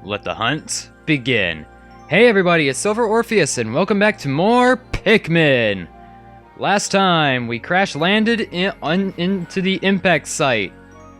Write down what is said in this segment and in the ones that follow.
Let the hunt begin. Hey everybody, it's Silver Orpheus, and welcome back to more Pikmin! Last time, we crash-landed into the impact site,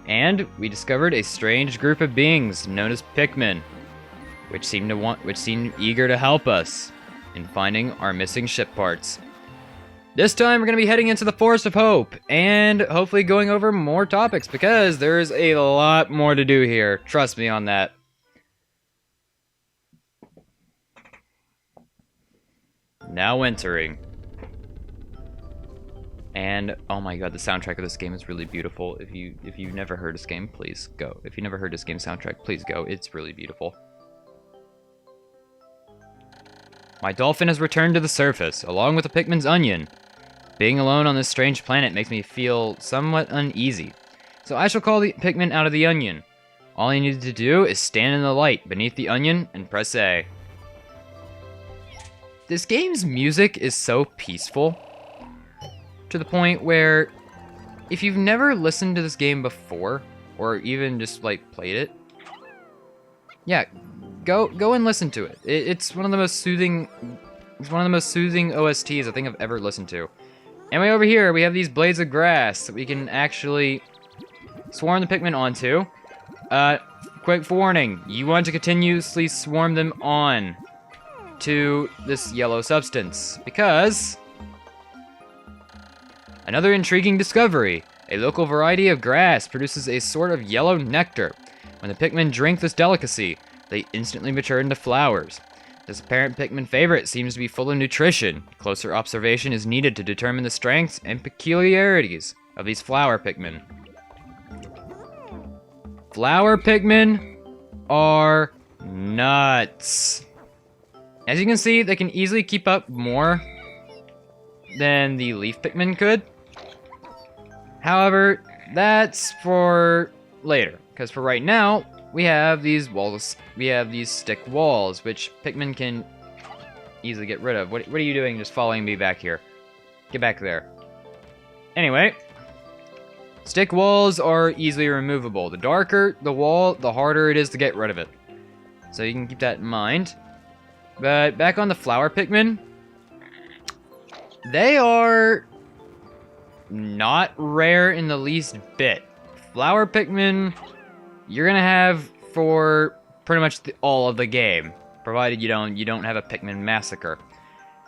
and we discovered a strange group of beings known as Pikmin, which seemed eager to help us in finding our missing ship parts. This time, we're going to be heading into the Forest of Hope, and hopefully going over more topics, because there's a lot more to do here. Trust me on that. Now entering. And oh my god, the soundtrack of this game is really beautiful. If you've never heard this game, please go. If you've never heard this game's soundtrack, please go. It's really beautiful. My dolphin has returned to the surface, along with the Pikmin's onion. Being alone on this strange planet makes me feel somewhat uneasy. So I shall call the Pikmin out of the onion. All I need to do is stand in the light beneath the onion and press A. This game's music is so peaceful, to the point where, if you've never listened to this game before, or even just, like, played it, yeah, go and listen to it. It's one of the most soothing, OSTs I think I've ever listened to. And way over here, we have these blades of grass that we can actually swarm the Pikmin onto. Quick warning, you want to continuously swarm them on to this yellow substance, because another intriguing discovery. A local variety of grass produces a sort of yellow nectar. When the Pikmin drink this delicacy, they instantly mature into flowers. This apparent Pikmin favorite seems to be full of nutrition. Closer observation is needed to determine the strengths and peculiarities of these flower Pikmin. Flower Pikmin are nuts. As you can see, they can easily keep up more than the leaf Pikmin could. However, that's for later, because for right now, we have these walls. We have these stick walls, which Pikmin can easily get rid of. What are you doing just following me back here? Get back there. Anyway, stick walls are easily removable. The darker the wall, the harder it is to get rid of it. So you can keep that in mind. But back on the flower Pikmin, they are not rare in the least bit. Flower Pikmin, you're gonna have for pretty much all of the game, provided you don't have a Pikmin massacre.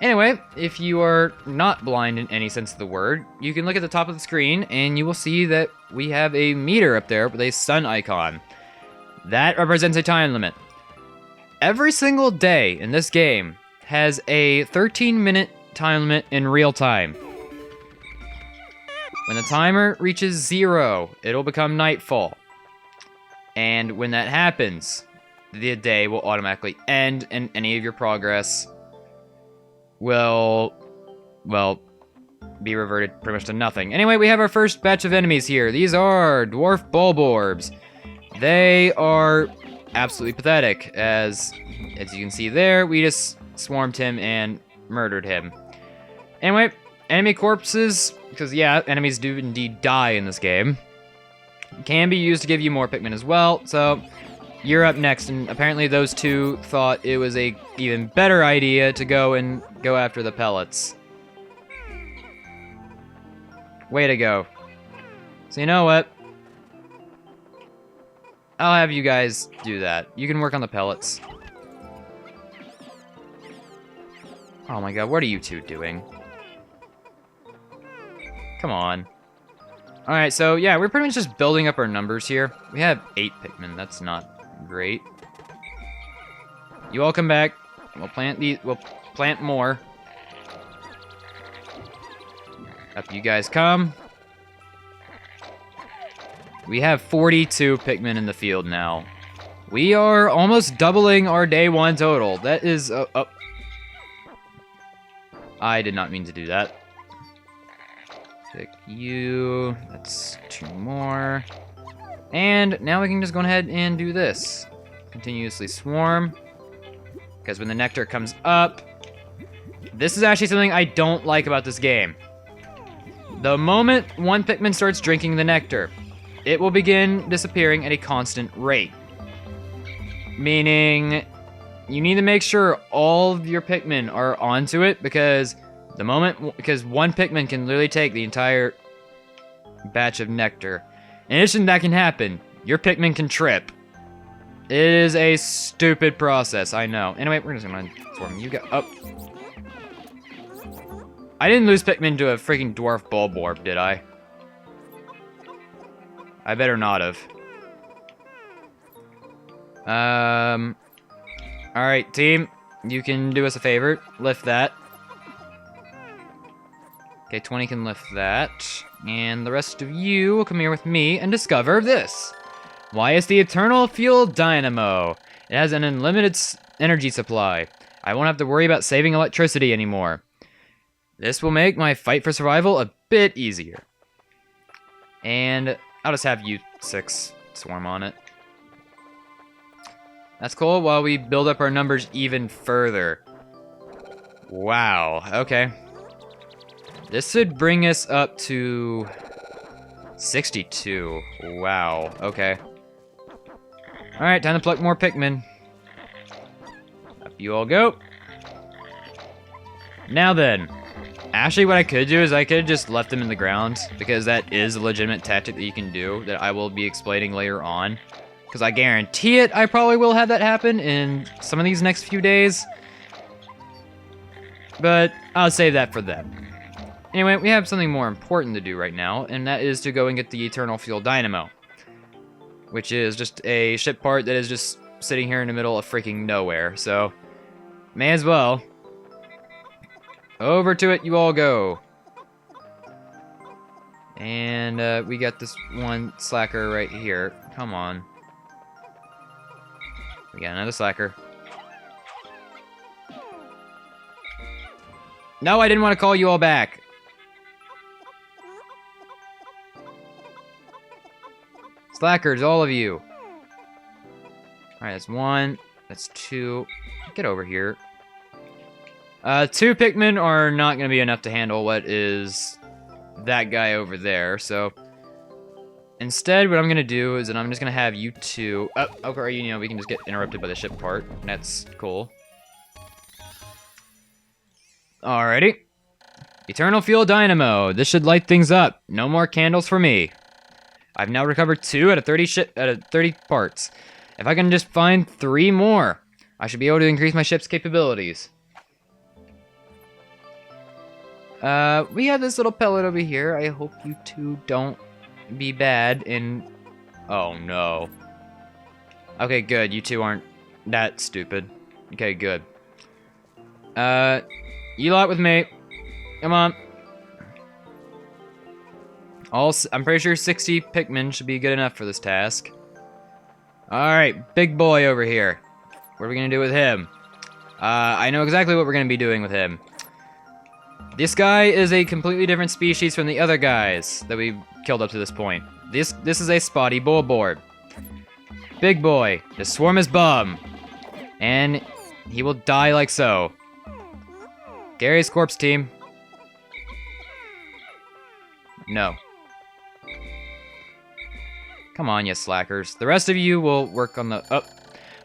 Anyway, if you are not blind in any sense of the word, you can look at the top of the screen and you will see that we have a meter up there with a sun icon. That represents a time limit. Every single day in this game has a 13-minute time limit in real time. When the timer reaches 0, it'll become nightfall. And when that happens, the day will automatically end and any of your progress will, well, be reverted pretty much to nothing. Anyway, we have our first batch of enemies here. These are Dwarf Bulborbs. They are absolutely pathetic, as you can see there, we just swarmed him and murdered him. Anyway, enemy corpses, because yeah, enemies do indeed die in this game, can be used to give you more Pikmin as well, so you're up next, and apparently those two thought it was a even better idea to go after the pellets. Way to go. So you know what? I'll have you guys do that. You can work on the pellets. Oh my god, what are you two doing? Come on. Alright, so yeah, we're pretty much just building up our numbers here. We have 8 Pikmin, that's not great. You all come back. We'll plant more. Up you guys come. We have 42 Pikmin in the field now. We are almost doubling our day 1 total. That is... I did not mean to do that. Pick you. That's 2 more. And now we can just go ahead and do this. Continuously swarm. Because when the nectar comes up... This is actually something I don't like about this game. The moment one Pikmin starts drinking the nectar, it will begin disappearing at a constant rate. Meaning, you need to make sure all of your Pikmin are onto it, because one Pikmin can literally take the entire batch of nectar. In addition, that can happen. Your Pikmin can trip. It is a stupid process, I know. Anyway, we're just gonna transform. You go up. I didn't lose Pikmin to a freaking Dwarf Bulborb, did I? I better not have. Alright, team. You can do us a favor. Lift that. Okay, 20 can lift that. And the rest of you will come here with me and discover this. Why, it's the Eternal Fuel Dynamo. It has an unlimited energy supply. I won't have to worry about saving electricity anymore. This will make my fight for survival a bit easier. And I'll just have you 6 swarm on it. That's cool, while we build up our numbers even further. Wow, okay. This should bring us up to 62. Wow, okay. Alright, time to pluck more Pikmin. Up you all go. Now then. Actually, what I could do is I could have just left them in the ground, because that is a legitimate tactic that you can do that I will be explaining later on. Because I guarantee it, I probably will have that happen in some of these next few days. But I'll save that for them. Anyway, we have something more important to do right now, and that is to go and get the Eternal Fuel Dynamo. Which is just a ship part that is just sitting here in the middle of freaking nowhere, so may as well. Over to it you all go. And we got this one slacker right here. Come on. We got another slacker. No, I didn't want to call you all back. Slackers, all of you. Alright, that's 1. That's 2. Get over here. 2 Pikmin are not going to be enough to handle what is that guy over there, so instead what I'm going to do is that I'm just going to have you 2... Oh, okay, you know, we can just get interrupted by the ship part. That's cool. Alrighty. Eternal Fuel Dynamo. This should light things up. No more candles for me. I've now recovered 2 out of 30 parts. If I can just find 3 more, I should be able to increase my ship's capabilities. We have this little pellet over here. I hope you 2 don't be bad and... Oh, no. Okay, good. You 2 aren't that stupid. Okay, good. You lot with me. Come on. I'm pretty sure 60 Pikmin should be good enough for this task. Alright, big boy over here. What are we gonna do with him? I know exactly what we're gonna be doing with him. This guy is a completely different species from the other guys that we've killed up to this point. This is a spotty Bulborb. Big boy, just swarm his bum. And he will die like so. Gary's corpse team. No. Come on, you slackers. The rest of you will work on the... Oh,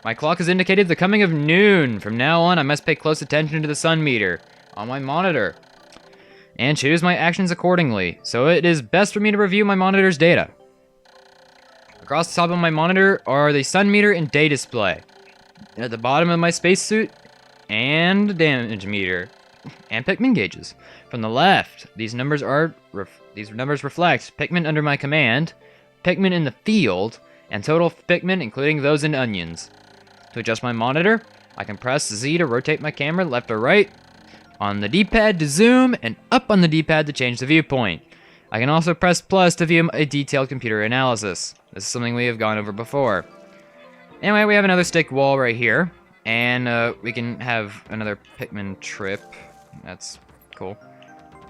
my clock has indicated the coming of noon. From now on, I must pay close attention to the sun meter on my monitor and choose my actions accordingly. So it is best for me to review my monitor's data. Across the top of my monitor are the sun meter and day display. And at the bottom of my spacesuit, and damage meter, and Pikmin gauges. From the left, these numbers reflect Pikmin under my command, Pikmin in the field, and total Pikmin including those in onions. To adjust my monitor, I can press Z to rotate my camera left or right, on the D-pad to zoom, and up on the D-pad to change the viewpoint. I can also press plus to view a detailed computer analysis. This is something we have gone over before. Anyway, we have another stick wall right here, and we can have another Pikmin trip. That's cool.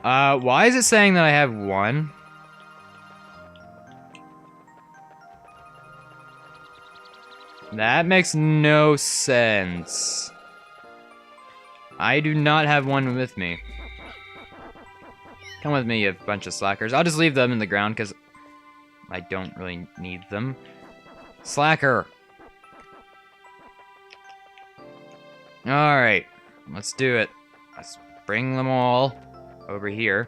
Why is it saying that I have 1? That makes no sense. I do not have 1 with me. Come with me, you bunch of slackers. I'll just leave them in the ground because I don't really need them. Slacker. Alright, let's do it. Let's bring them all over here.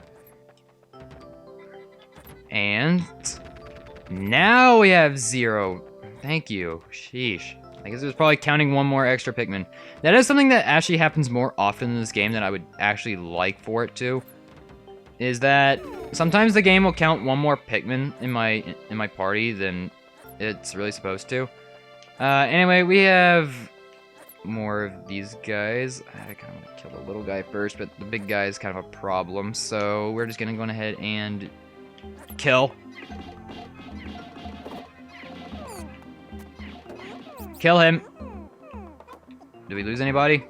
And now we have 0. Thank you. Sheesh. I guess it was probably counting one more extra Pikmin. That is something that actually happens more often in this game than I would actually like for it to. Is that sometimes the game will count one more Pikmin in my party than it's really supposed to. Anyway, we have more of these guys. I kind of want to kill the little guy first, but the big guy is kind of a problem. So we're just gonna go ahead and kill. Kill him. Did we lose anybody?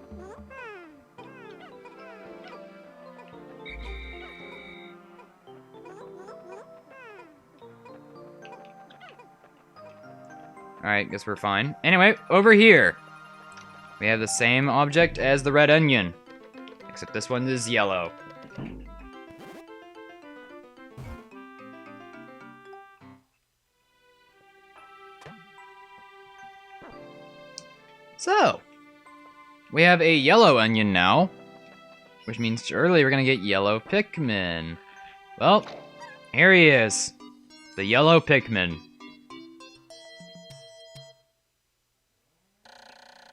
Alright, guess we're fine. Anyway, over here, we have the same object as the red onion, except this one is yellow. So, we have a yellow onion now, which means surely we're gonna get yellow Pikmin. Well, here he is, the yellow Pikmin.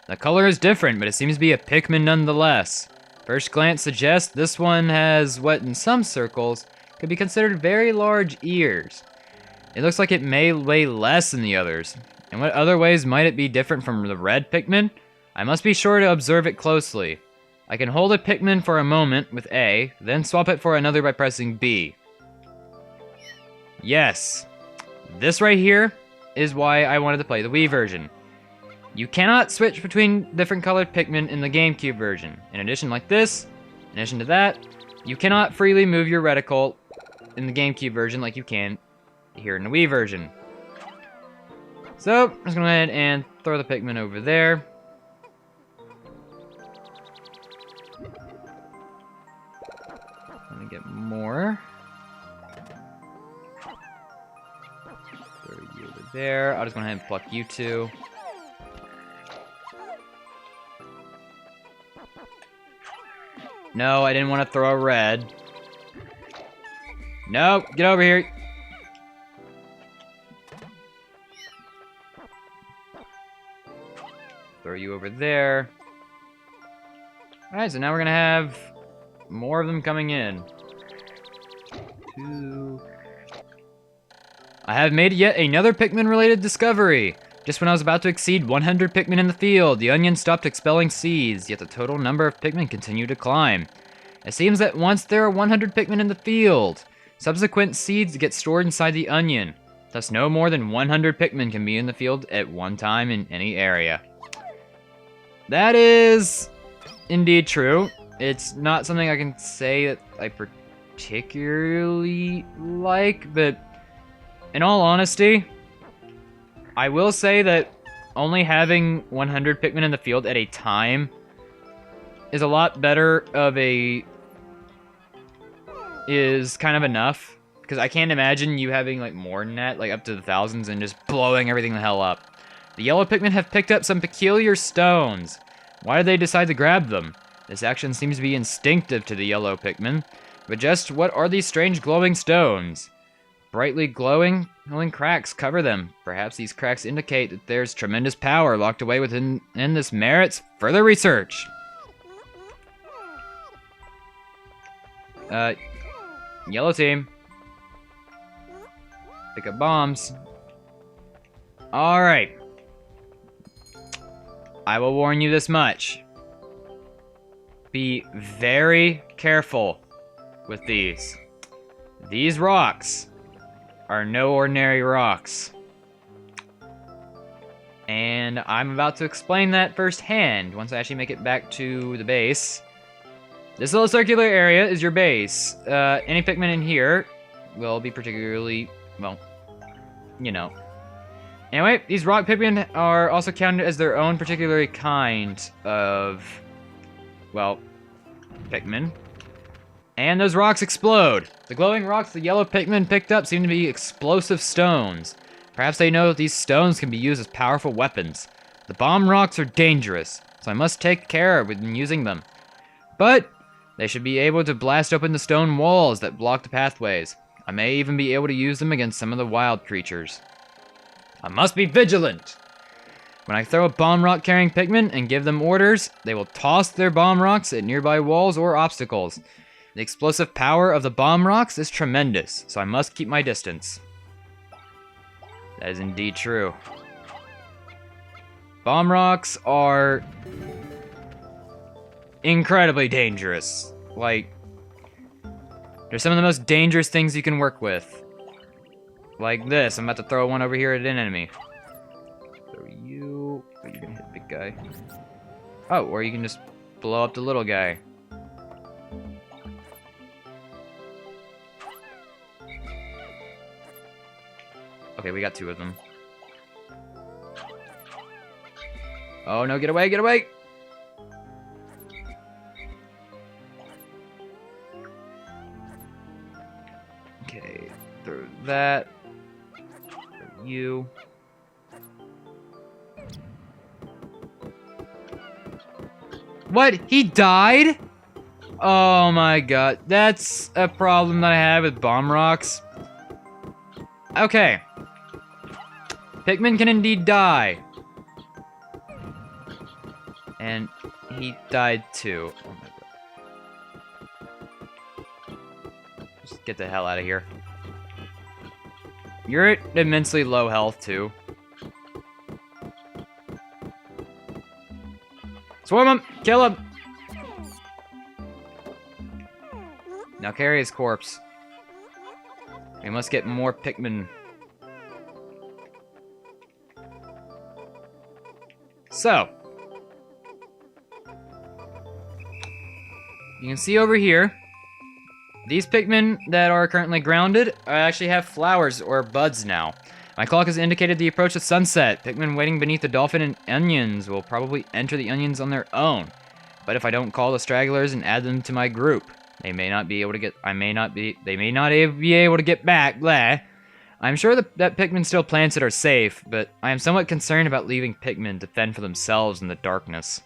The color is different, but it seems to be a Pikmin nonetheless. First glance suggests this one has what in some circles could be considered very large ears. It looks like it may weigh less than the others. In what other ways might it be different from the red Pikmin? I must be sure to observe it closely. I can hold a Pikmin for a moment with A, then swap it for another by pressing B. Yes, this right here is why I wanted to play the Wii version. You cannot switch between different colored Pikmin in the GameCube version. In addition to that, you cannot freely move your reticle in the GameCube version like you can here in the Wii version. So, I'm just gonna go ahead and throw the Pikmin over there. Let me get more. Throw you over there. I'll just go ahead and pluck you two. No, I didn't want to throw a red. No, get over here. Throw you over there. Alright, so now we're gonna have more of them coming in. 2. I have made yet another Pikmin-related discovery. Just when I was about to exceed 100 Pikmin in the field, the onion stopped expelling seeds, yet the total number of Pikmin continued to climb. It seems that once there are 100 Pikmin in the field, subsequent seeds get stored inside the onion. Thus no more than 100 Pikmin can be in the field at one time in any area. That is indeed true. It's not something I can say that I particularly like, but in all honesty, I will say that only having 100 Pikmin in the field at a time is a lot better of is kind of enough. Because I can't imagine you having like more than that, like up to the thousands, and just blowing everything the hell up. The yellow Pikmin have picked up some peculiar stones. Why did they decide to grab them? This action seems to be instinctive to the yellow Pikmin. But just what are these strange glowing stones? Brightly glowing cracks cover them. Perhaps these cracks indicate that there's tremendous power locked away within, and this merits further research. Yellow team. Pick up bombs. Alright. I will warn you this much. Be very careful with these. These rocks are no ordinary rocks. And I'm about to explain that firsthand once I actually make it back to the base. This little circular area is your base. Any Pikmin in here will be particularly, well, you know. Anyway, these rock Pikmin are also counted as their own particular kind of, well, Pikmin. And those rocks explode. The glowing rocks the yellow Pikmin picked up seem to be explosive stones. Perhaps they know that these stones can be used as powerful weapons. The bomb rocks are dangerous. so I must take care when using them. But they should be able to blast open the stone walls that block the pathways. I may even be able to use them against some of the wild creatures. I must be vigilant! When I throw a bomb rock carrying Pikmin and give them orders, they will toss their bomb rocks at nearby walls or obstacles. The explosive power of the bomb rocks is tremendous, so I must keep my distance. That is indeed true. Bomb rocks are incredibly dangerous. Like, they're some of the most dangerous things you can work with. Like this. I'm about to throw one over here at an enemy. Throw you. Oh, you're gonna hit the big guy. Oh, or you can just blow up the little guy. Okay, we got two of them. Oh no, get away, get away! Okay, throw that. Throw you. What? He died? Oh my god, that's a problem that I have with bomb rocks. Okay. Pikmin can indeed die. And he died too. Oh my god. Just get the hell out of here. You're at immensely low health too. Swarm him! Kill him! Now carry his corpse. We must get more Pikmin. So, you can see over here, these Pikmin that are currently grounded actually have flowers or buds now. My clock has indicated the approach of sunset. Pikmin waiting beneath the dolphin and onions will probably enter the onions on their own. But if I don't call the stragglers and add them to my group, they may not be able to get. They may not be able to get back. Blah. I'm sure that Pikmin still planted are safe, but I am somewhat concerned about leaving Pikmin to fend for themselves in the darkness.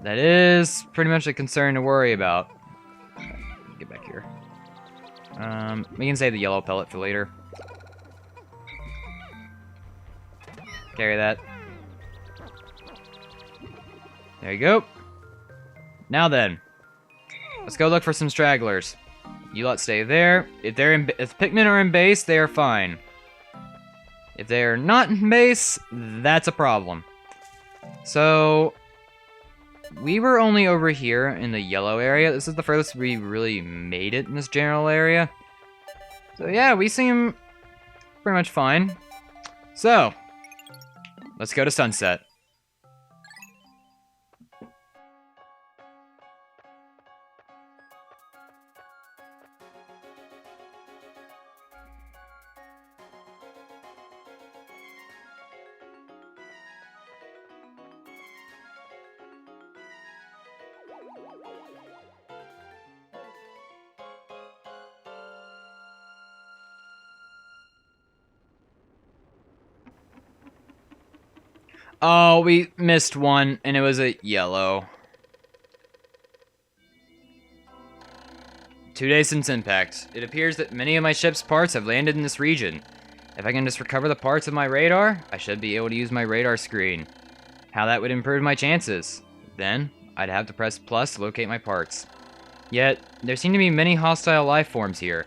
That is pretty much a concern to worry about. Get back here. We can save the yellow pellet for later. Carry that. There you go. Now then, let's go look for some stragglers. You lot stay there. If Pikmin are in base, they are fine. If they are not in base, that's a problem. So, we were only over here in the yellow area. This is the furthest we really made it in this general area. So yeah, we seem pretty much fine. So, let's go to sunset. Oh, we missed one, and it was a yellow. 2 days since impact. It appears that many of my ship's parts have landed in this region. If I can just recover the parts of my radar, I should be able to use my radar screen. How that would improve my chances. Then, I'd have to press plus to locate my parts. Yet, there seem to be many hostile life forms here.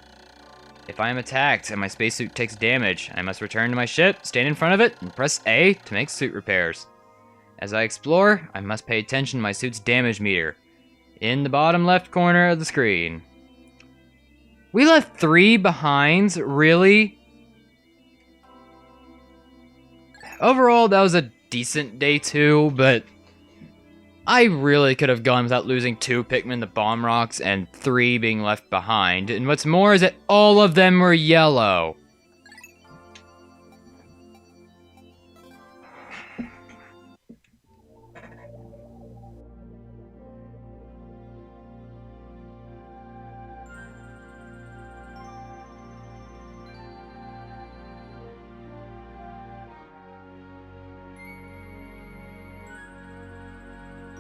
If I am attacked and my spacesuit takes damage, I must return to my ship, stand in front of it, and press A to make suit repairs. As I explore, I must pay attention to my suit's damage meter. In the bottom left corner of the screen. We left 3 behinds? Really? Overall, that was a decent day 2, but I really could have gone without losing 2 Pikmin to bomb rocks and 3 being left behind. And what's more is that all of them were yellow.